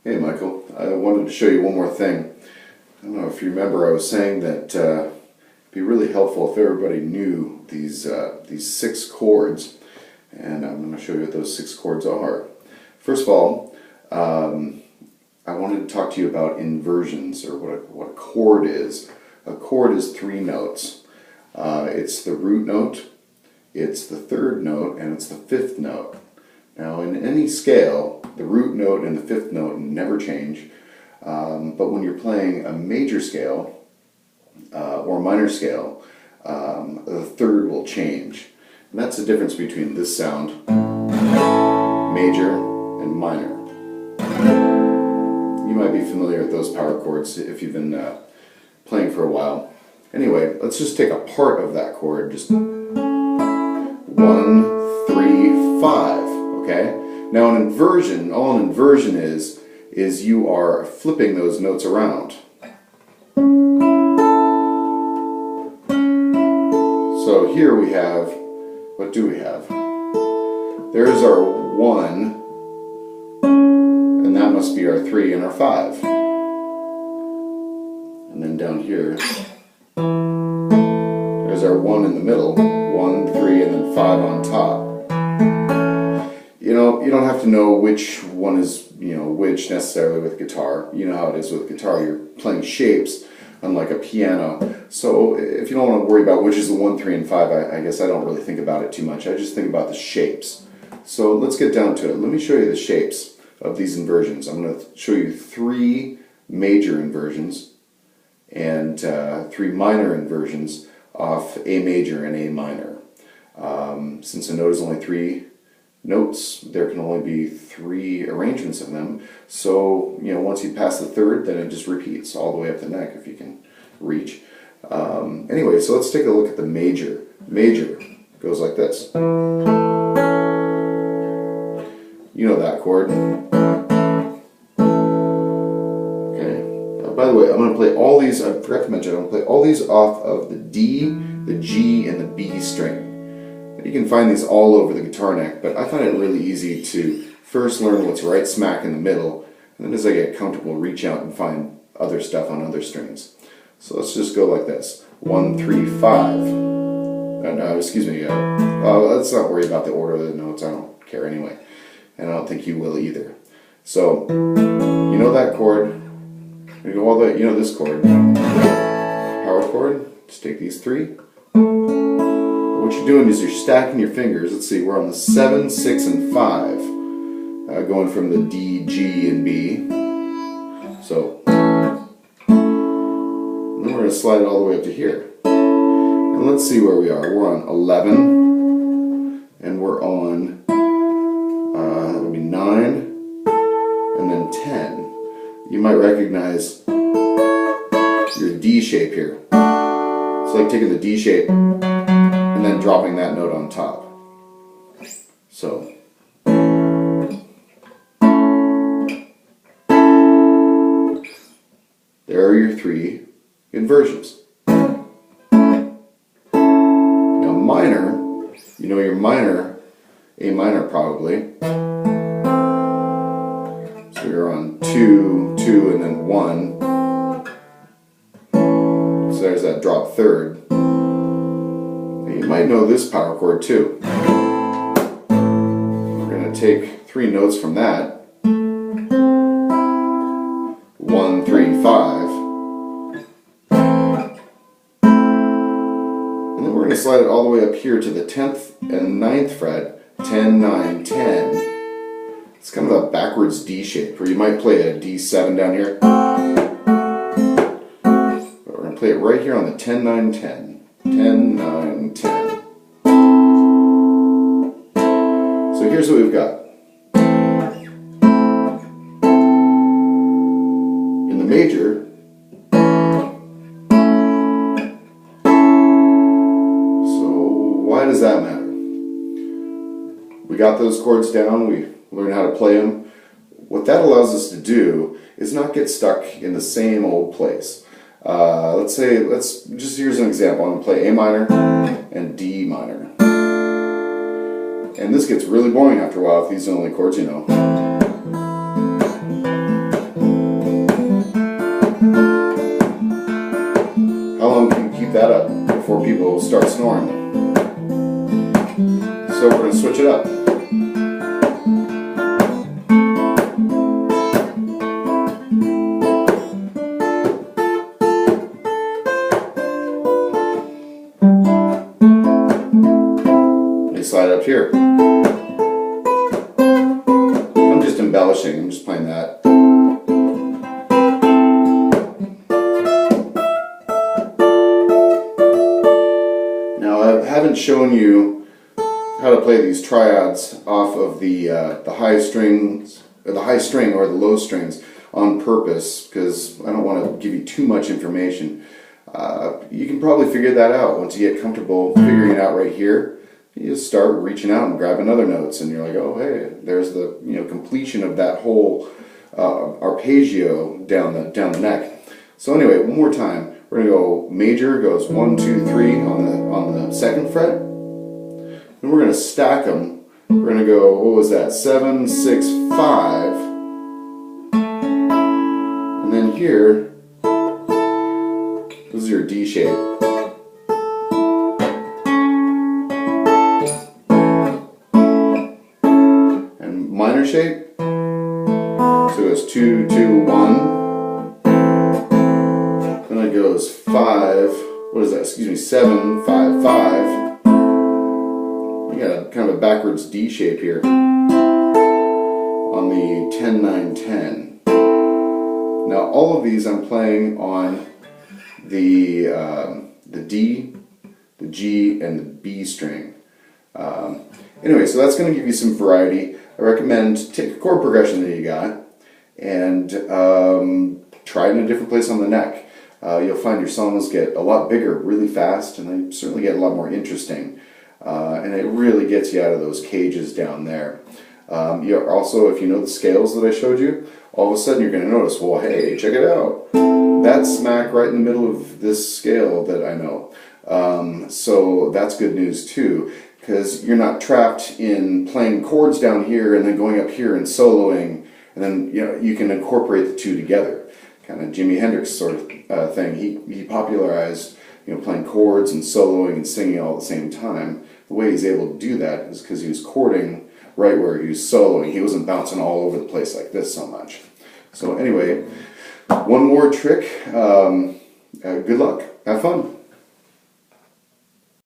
Hey Michael, I wanted to show you one more thing. I don't know if you remember, I was saying that it'd be really helpful if everybody knew these 6 chords, and I'm going to show you what those 6 chords are. First of all, I wanted to talk to you about inversions, or what a chord is. A chord is 3 notes. It's the root note, it's the 3rd note, and it's the 5th note. Now in any scale, the root note and the 5th note never change, but when you're playing a major scale or minor scale, the 3rd will change. And that's the difference between this sound, major and minor. You might be familiar with those power chords if you've been playing for a while. Anyway, let's just take a part of that chord, just 1, 3, 5. Okay? Now an inversion, all an inversion is you are flipping those notes around. So here we have, what do we have? There's our 1, and that must be our 3 and our 5. And then down here, there's our 1 in the middle, 1, 3, and then 5 on top. You don't have to know which one is, which necessarily with guitar. You know how it is with guitar. You're playing shapes, unlike a piano. So if you don't want to worry about which is the 1, 3, and 5, I guess I don't really think about it too much. I just think about the shapes. So let's get down to it. Let me show you the shapes of these inversions. I'm going to show you 3 major inversions and 3 minor inversions off A major and A minor. Since a note is only 3 notes, there can only be 3 arrangements of them. So, once you pass the 3rd, then it just repeats all the way up the neck if you can reach. Anyway, so let's take a look at the major. Major goes like this. You know that chord. Okay. By the way, I'm going to play all these, I forgot to mention, I'm going to play all these off of the D, the G, and the B string. You can find these all over the guitar neck, but I find it really easy to first learn what's right smack in the middle, and then as I get comfortable, reach out and find other stuff on other strings. So let's just go like this. 1, 3, 5. Excuse me. Let's not worry about the order of the notes. I don't care anyway, and I don't think you will either. So you know that chord. We go all the way. You know this chord. Power chord. Just take these 3. What you're doing is you're stacking your fingers. Let's see, we're on the 7, 6, and 5, going from the D, G, and B. So, and then we're going to slide it all the way up to here. And let's see where we are. We're on 11, and we're on, that would be 9, and then 10. You might recognize your D shape here. It's like taking the D shape and then dropping that note on top. So there are your 3 inversions. Now minor, you know your minor, A minor probably. So you're on 2, 2, and then 1. So there's that drop 3rd. You might know this power chord too. We're going to take 3 notes from that. 1, 3, 5. And then we're going to slide it all the way up here to the 10th and 9th fret. 10, 9, 10. It's kind of a backwards D shape, or you might play a D7 down here. But we're going to play it right here on the 10, 9, 10. 10, 9, 10. So here's what we've got. In the major, so why does that matter? We got those chords down, we learned how to play them. What that allows us to do is not get stuck in the same old place. Let's just use an example. I'm going to play A minor and D minor. And this gets really boring after a while if these are the only chords you know. people start snoring. So we're going to switch it up. Let me slide up here. I'm just embellishing, I'm just playing that. Now I haven't shown you how to play these triads off of the high strings, or the high string or the low strings on purpose, because I don't want to give you too much information. You can probably figure that out once you get comfortable figuring it out right here. You just start reaching out and grabbing other notes, and you're like, oh hey, there's the completion of that whole arpeggio down the neck. So anyway, one more time, we're gonna go major goes 1, 2, 3 on the second fret, and we're gonna stack them. We're gonna go, what was that? 7, 6, 5, and then here, this is your D shape. Minor shape, so it goes 2, 2, 1, then it goes 5, what is that, excuse me, 7, 5, 5, you got a kind of a backwards D shape here, on the 10, 9, 10. Now all of these I'm playing on the D, the G, and the B string. Anyway, so that's going to give you some variety. I recommend take a chord progression that you got and try it in a different place on the neck. You'll find your songs get a lot bigger really fast, and they certainly get a lot more interesting. And it really gets you out of those cages down there. Also, if you know the scales that I showed you, all of a sudden you're going to notice, well, hey, check it out. That's smack right in the middle of this scale that I know. So that's good news too, because you're not trapped in playing chords down here and then going up here and soloing, and then you can incorporate the two together. Kind of Jimi Hendrix sort of thing. He popularized playing chords and soloing and singing all at the same time. The way he's able to do that is because he was chording right where he was soloing. He wasn't bouncing all over the place like this so much. So anyway, one more trick. Good luck. Have fun.